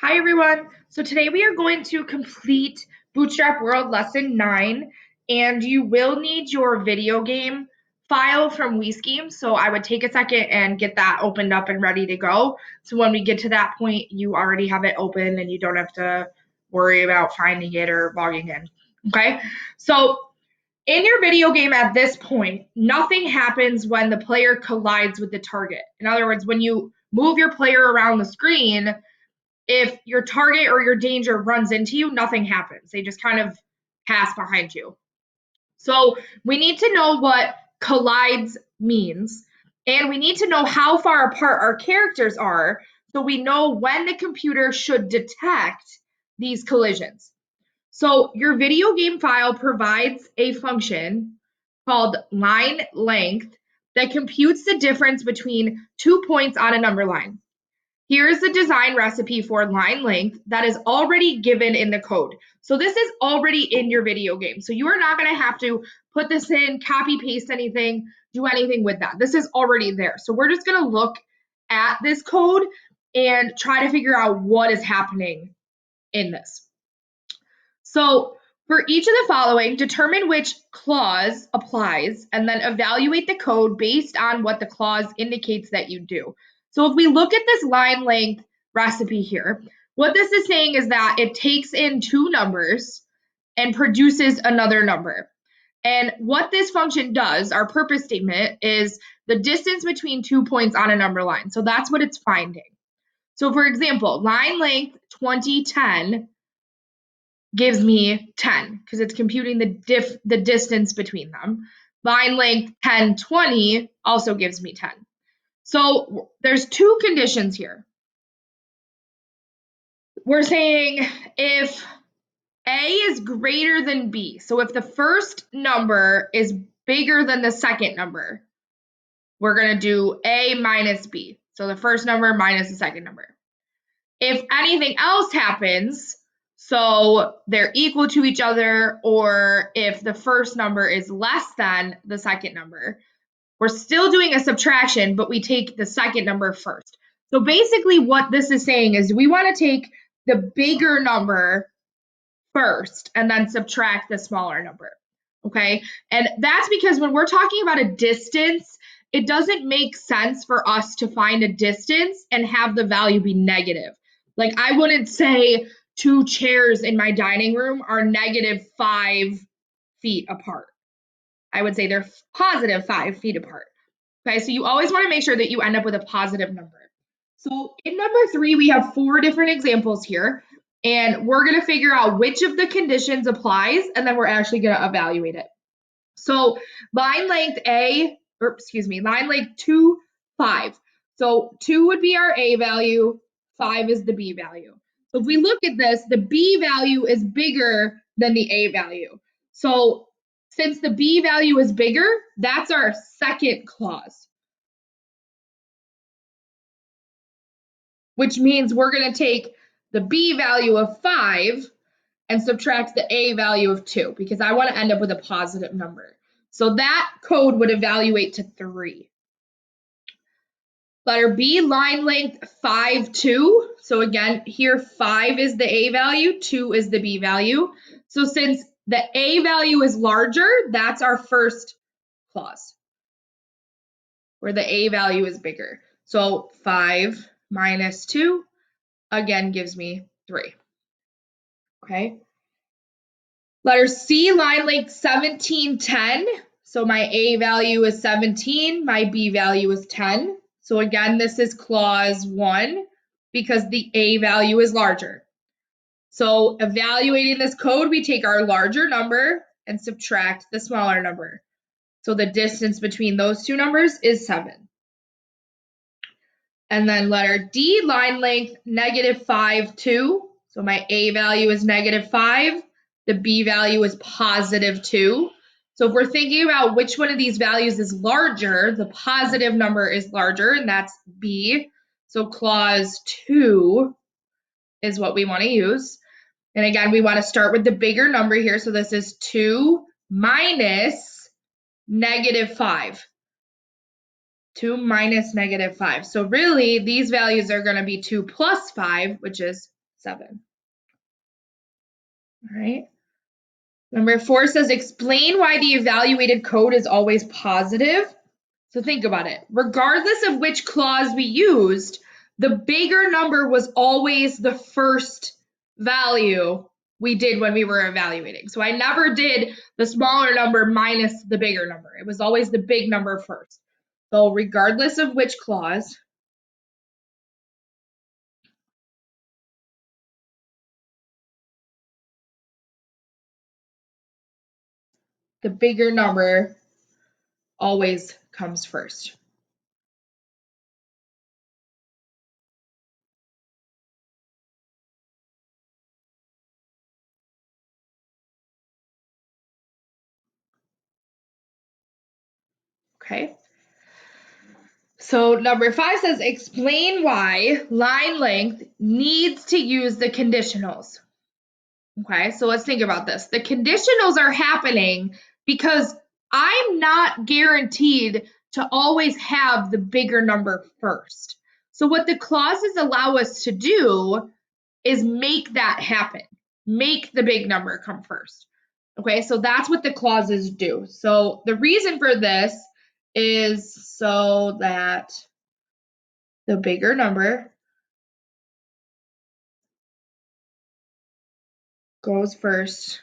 Hi everyone. So today we are going to complete Bootstrap World Lesson 9, and you will need your video game file from WeScheme. So I would take a second and get that opened up and ready to go. So when we get to that point, you already have it open and you don't have to worry about finding it or logging in. Okay? So in your video game at this point, nothing happens when the player collides with the target. In other words, when you move your player around the screen, if your target or your danger runs into you, nothing happens. They just kind of pass behind you. So we need to know what collides means, and we need to know how far apart our characters are so we know when the computer should detect these collisions. So your video game file provides a function called line length that computes the difference between 2 points on a number line. Here's the design recipe for line length that is already given in the code. So this is already in your video game. So you are not going to have to put this in, copy paste anything, do anything with that. This is already there. So we're just going to look at this code and try to figure out what is happening in this. So for each of the following, determine which clause applies and then evaluate the code based on what the clause indicates that you do. So if we look at this line length recipe here, what this is saying is that it takes in two numbers and produces another number. And what this function does, our purpose statement, is the distance between 2 points on a number line. So that's what it's finding. So for example, line length 2010 gives me 10 because it's computing the distance between them. Line length 1020 also gives me 10. So there's two conditions here. We're saying if A is greater than B, so if the first number is bigger than the second number, we're going to do A minus B. So the first number minus the second number. If anything else happens, so they're equal to each other, or if the first number is less than the second number, we're still doing a subtraction, but we take the second number first. So basically what this is saying is we want to take the bigger number first and then subtract the smaller number, okay? And that's because when we're talking about a distance, it doesn't make sense for us to find a distance and have the value be negative. Like I wouldn't say two chairs in my dining room are -5 feet apart. I would say they're positive 5 feet apart. Okay, so you always want to make sure that you end up with a positive number. So in number 3, we have 4 different examples here, and we're going to figure out which of the conditions applies, and then we're actually going to evaluate it. So line length line length 2, 5. So 2 would be our A value, 5 is the B value. So if we look at this, the B value is bigger than the A value. So since the B value is bigger, that's our second clause, which means we're going to take the B value of 5 and subtract the A value of 2 because I want to end up with a positive number. So that code would evaluate to 3. Letter B, line length 5, 2. So again, here 5 is the A value, 2 is the B value. So since the A value is larger, that's our first clause, where the A value is bigger. So 5 minus 2, again, gives me 3. Okay. Letter C, line length 17, 10. So my A value is 17, my B value is 10. So again, this is clause 1 because the A value is larger. So evaluating this code, we take our larger number and subtract the smaller number. So the distance between those two numbers is 7. And then letter D, line length -5, 2. So my A value is -5. The B value is +2. So if we're thinking about which one of these values is larger, the positive number is larger, and that's B. So clause 2 is what we want to use. And again, we want to start with the bigger number here. So this is 2 minus -5. 2 minus -5. So really, these values are going to be 2 plus 5, which is 7. All right. Number 4 says explain why the evaluated code is always positive. So think about it. Regardless of which clause we used, the bigger number was always the first value we did when we were evaluating. So I never did the smaller number minus the bigger number. It was always the big number first. So regardless of which clause, the bigger number always comes first. Okay. So number 5 says explain why line length needs to use the conditionals. Okay, so let's think about this. The conditionals are happening because I'm not guaranteed to always have the bigger number first. So what the clauses allow us to do is make that happen. Make the big number come first. Okay, so that's what the clauses do. So the reason for this is so that the bigger number goes first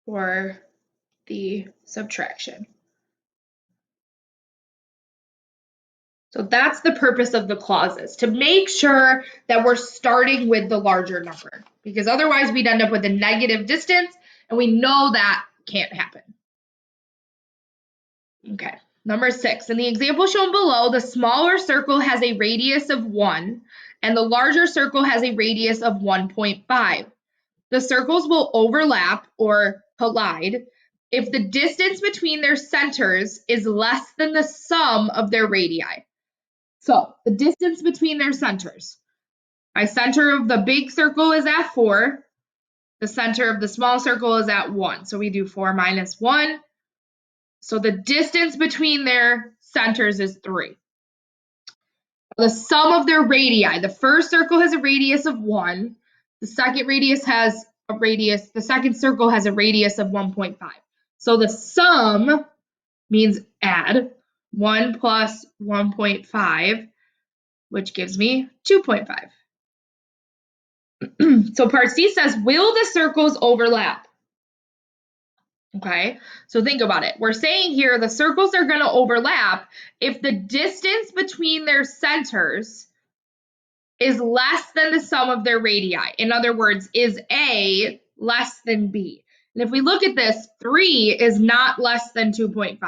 for the subtraction. So that's the purpose of the clauses, to make sure that we're starting with the larger number, because otherwise we'd end up with a negative distance, and we know that can't happen. Okay, number 6, in the example shown below, the smaller circle has a radius of 1, and the larger circle has a radius of 1.5. The circles will overlap or collide if the distance between their centers is less than the sum of their radii. So the distance between their centers. My center of the big circle is at 4. The center of the small circle is at 1. So we do 4 minus 1. So the distance between their centers is 3. The sum of their radii. The first circle has a radius of 1. The second circle has a radius of 1.5. So the sum means add 1 plus 1.5, which gives me 2.5. So part C says, will the circles overlap? Okay, so think about it. We're saying here the circles are going to overlap if the distance between their centers is less than the sum of their radii. In other words, is A less than B? And if we look at this, 3 is not less than 2.5.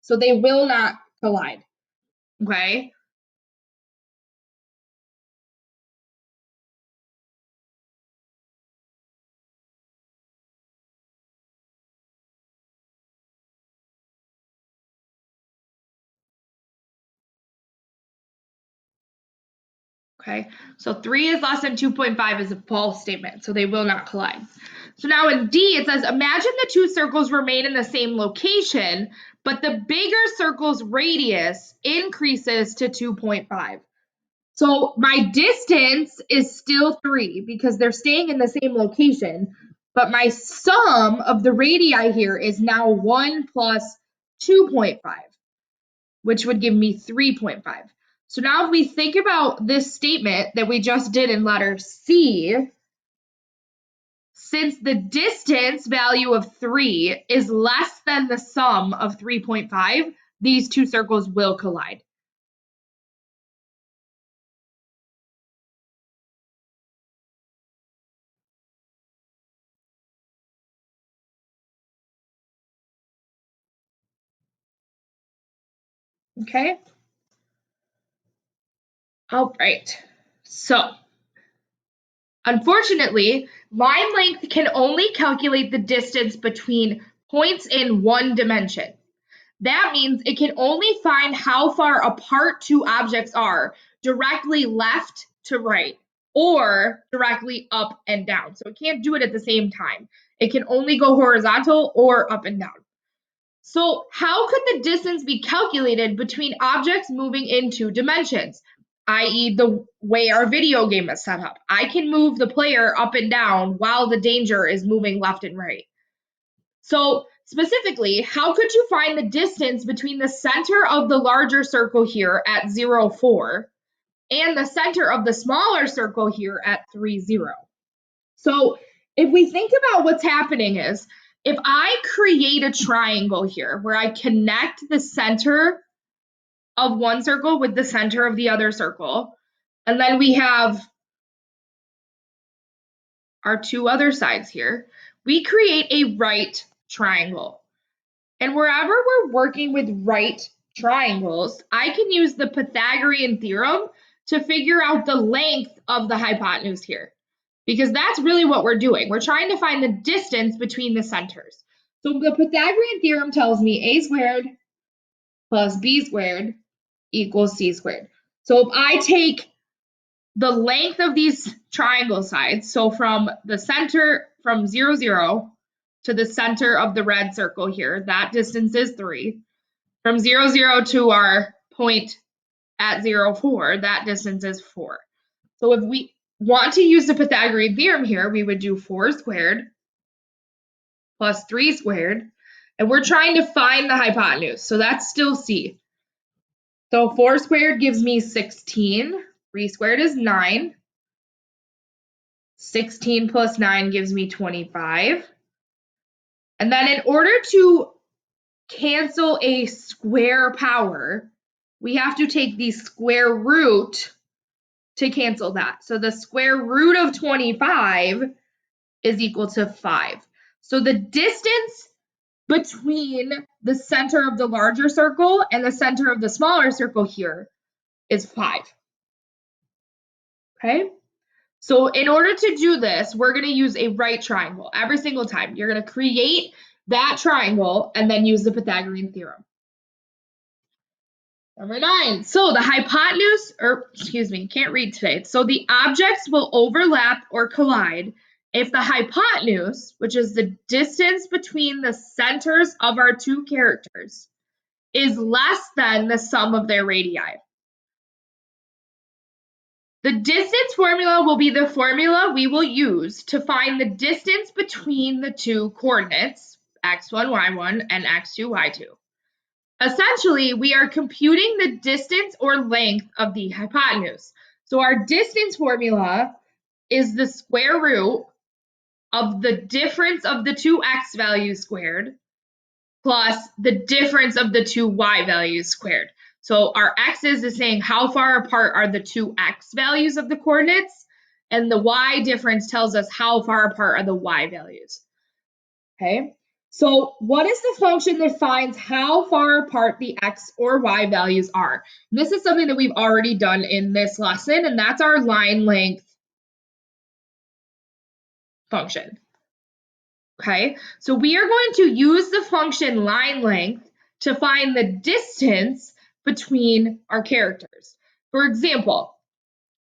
So they will not collide. Okay, okay, so 3 is less than 2.5 is a false statement, so they will not collide. So now in D, it says, imagine the two circles remain in the same location, but the bigger circle's radius increases to 2.5. So my distance is still 3 because they're staying in the same location, but my sum of the radii here is now 1 plus 2.5, which would give me 3.5. So now if we think about this statement that we just did in letter C, since the distance value of 3 is less than the sum of 3.5, these two circles will collide. Okay? All right. So, unfortunately, line length can only calculate the distance between points in one dimension. That means it can only find how far apart two objects are directly left to right or directly up and down. So it can't do it at the same time. It can only go horizontal or up and down. So how could the distance be calculated between objects moving in two dimensions, i.e. the way our video game is set up? I can move the player up and down while the danger is moving left and right. So specifically, how could you find the distance between the center of the larger circle here at 0, 4 and the center of the smaller circle here at 3, 0? So if we think about what's happening is, if I create a triangle here where I connect the center of one circle with the center of the other circle, and then we have our two other sides here, we create a right triangle. And wherever we're working with right triangles, I can use the Pythagorean theorem to figure out the length of the hypotenuse here, because that's really what we're doing. We're trying to find the distance between the centers. So the Pythagorean theorem tells me a squared plus b squared equals c squared. So if I take the length of these triangle sides, so from the center, from 0, 0 to the center of the red circle here, that distance is 3. From 0, 0 to our point at 0, 4, that distance is 4. So if we want to use the Pythagorean theorem here, we would do 4 squared plus 3 squared, and we're trying to find the hypotenuse, so that's still c. So 4 squared gives me 16, 3 squared is 9, 16 plus 9 gives me 25. And then in order to cancel a square power, we have to take the square root to cancel that. So the square root of 25 is equal to 5. So the distance between the center of the larger circle and the center of the smaller circle here is 5. Okay? So in order to do this, we're going to use a right triangle every single time. You're going to create that triangle and then use the Pythagorean theorem. Number 9. So the hypotenuse, or excuse me, can't read today. So the objects will overlap or collide if the hypotenuse, which is the distance between the centers of our two characters, is less than the sum of their radii. The distance formula will be the formula we will use to find the distance between the two coordinates, x1, y1, and x2, y2. Essentially, we are computing the distance or length of the hypotenuse. So our distance formula is the square root of the difference of the two x values squared plus the difference of the two y values squared. So our x's is saying how far apart are the two x values of the coordinates, and the y difference tells us how far apart are the y values. Okay, so what is the function that finds how far apart the x or y values are? And this is something that we've already done in this lesson, and that's our line length function. Okay, so we are going to use the function line length to find the distance between our characters. For example,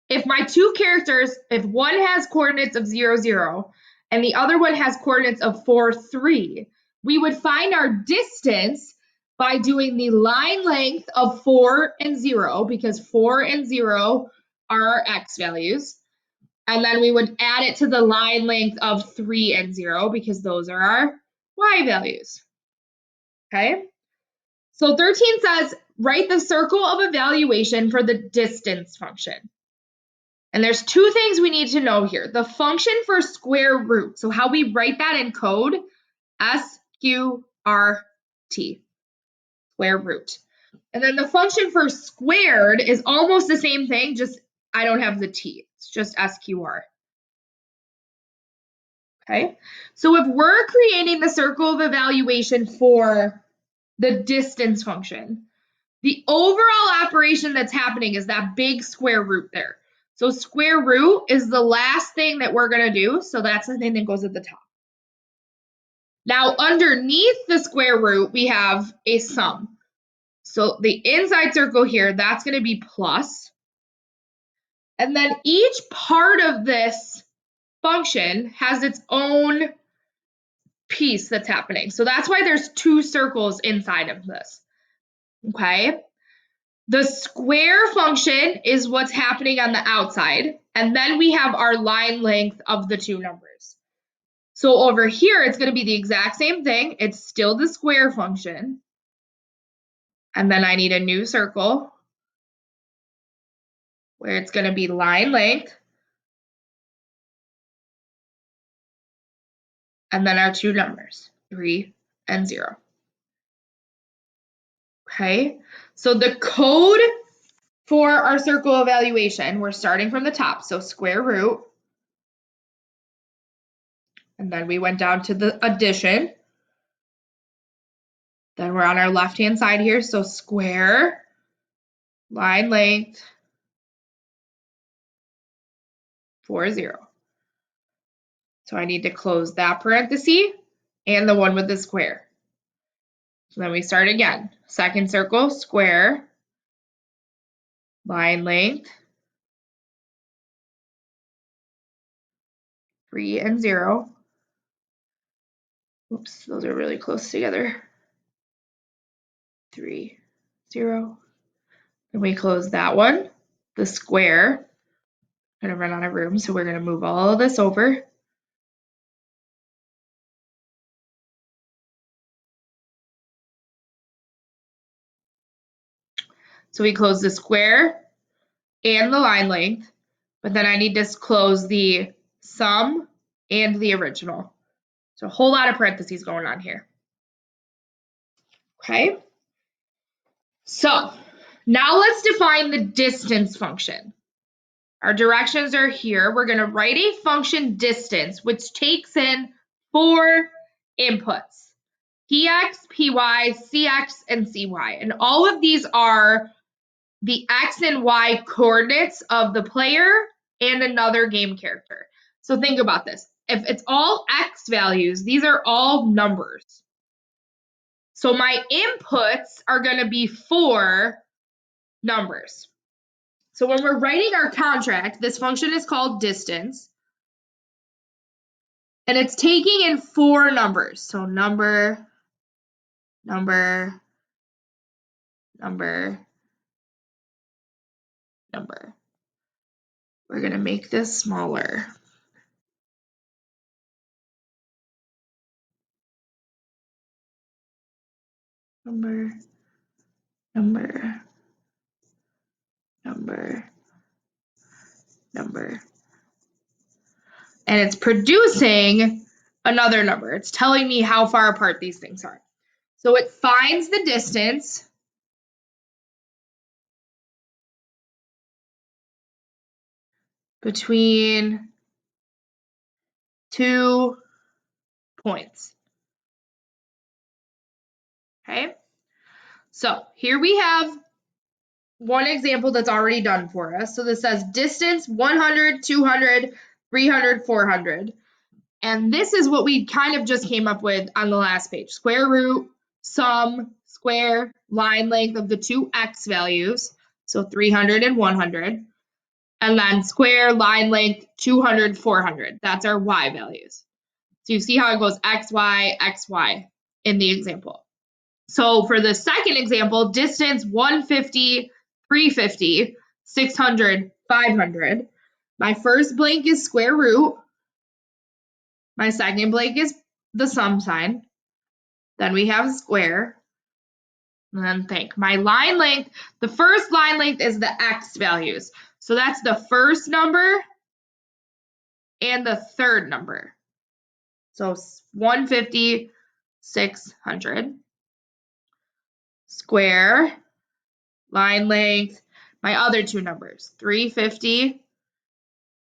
if my two characters, if one has coordinates of 0, 0, and the other one has coordinates of 4, 3, we would find our distance by doing the line length of 4 and 0, because 4 and 0 are our x values. And then we would add it to the line length of 3 and 0, because those are our y values. Okay? So 13 says, write the circle of evaluation for the distance function. And there's two things we need to know here. The function for square root, so how we write that in code, SQRT, square root. And then the function for squared is almost the same thing, just I don't have the T. It's just SQR. Okay, so if we're creating the circle of evaluation for the distance function, the overall operation that's happening is that big square root there. So square root is the last thing that we're going to do, so that's the thing that goes at the top. Now underneath the square root, we have a sum. So the inside circle here, that's going to be plus. And then each part of this function has its own piece that's happening. So that's why there's two circles inside of this, okay? The square function is what's happening on the outside, and then we have our line length of the two numbers. So over here, it's going to be the exact same thing. It's still the square function. And then I need a new circle where it's going to be line length. And then our two numbers, 3 and 0. Okay, so the code for our circle evaluation, we're starting from the top. So square root. And then we went down to the addition. Then we're on our left-hand side here. So square, line length, 4, 0. So I need to close that parenthesis and the one with the square. So then we start again. Second circle, square, line length, 3 and 0. Oops, those are really close together. 3, 0. And we close that one. The square. I'm going to run out of room, so we're going to move all of this over. So we close the square and the line length, but then I need to close the sum and the original. So a whole lot of parentheses going on here. Okay. So now let's define the distance function. Our directions are here. We're going to write a function distance, which takes in 4 inputs: px, py, cx, and cy. And all of these are the x and y coordinates of the player and another game character. So think about this. If it's all x values, these are all numbers. So my inputs are going to be 4 numbers. So when we're writing our contract, this function is called distance. And it's taking in 4 numbers. So number, number, number, number. We're going to make this smaller. Number, number, number, number. And it's producing another number. It's telling me how far apart these things are. So it finds the distance between 2 points. Okay, so here we have one example that's already done for us. So this says distance 100, 200, 300, 400. And this is what we kind of just came up with on the last page. Square root, sum, square, line length of the two x values, so 300 and 100. And then square, line length, 200, 400. That's our y values. So you see how it goes x, y, x, y in the example. So for the second example, distance 150, 350, 600, 500. My first blank is square root. My second blank is the sum sign. Then we have square. And then think. My line length, the first line length is the x values. So that's the first number and the third number. So 150, 600. Square, line length, my other two numbers, 350,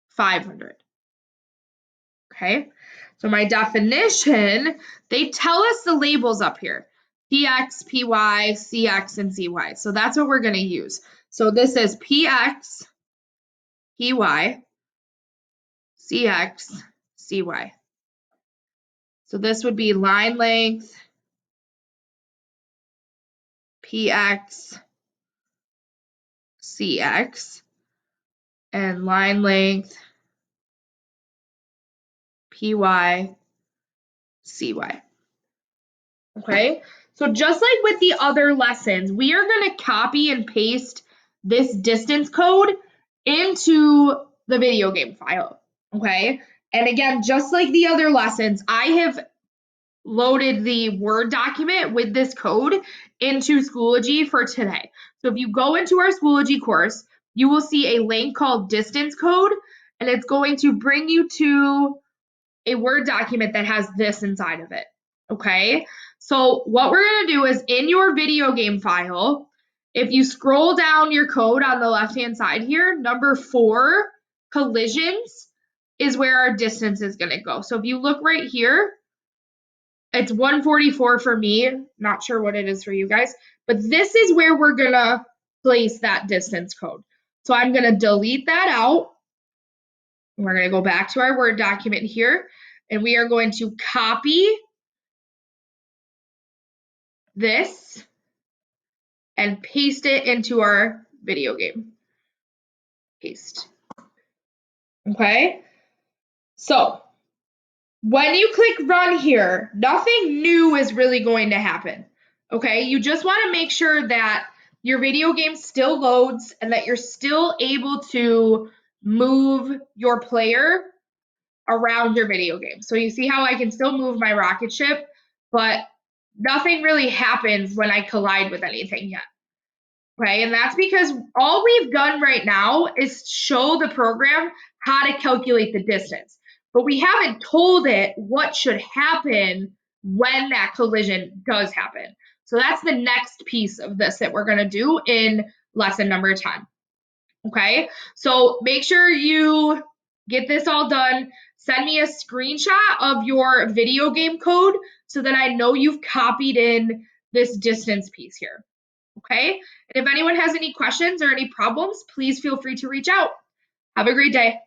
500. Okay, so my definition, they tell us the labels up here. Px, Py, Cx, and Cy. So that's what we're going to use. So this is Px, Py, Cx, Cy. So this would be line length, Px, Cx, and line length, Py, CY. Okay, so just like with the other lessons, we are going to copy and paste this distance code into the video game file. Okay, and again, just like the other lessons, I have loaded the Word document with this code into Schoology for today. So if you go into our Schoology course, you will see a link called distance code, and it's going to bring you to a Word document that has this inside of it. Okay, so what we're going to do is in your video game file, if you scroll down your code on the left hand side here, number 4, collisions, is where our distance is going to go. So if you look right here, it's 144 for me, not sure what it is for you guys, but this is where we're going to place that distance code. So I'm going to delete that out. We're going to go back to our Word document here, and we are going to copy this and paste it into our video game. Paste. Okay, so when you click run here, nothing new is really going to happen. Okay, you just want to make sure that your video game still loads and that you're still able to move your player around your video game. So you see how I can still move my rocket ship, but nothing really happens when I collide with anything yet. Okay, and that's because all we've done right now is show the program how to calculate the distance, but we haven't told it what should happen when that collision does happen. So that's the next piece of this that we're going to do in lesson number 10. Okay, so make sure you get this all done. Send me a screenshot of your video game code so that I know you've copied in this distance piece here. Okay, and if anyone has any questions or any problems, please feel free to reach out. Have a great day.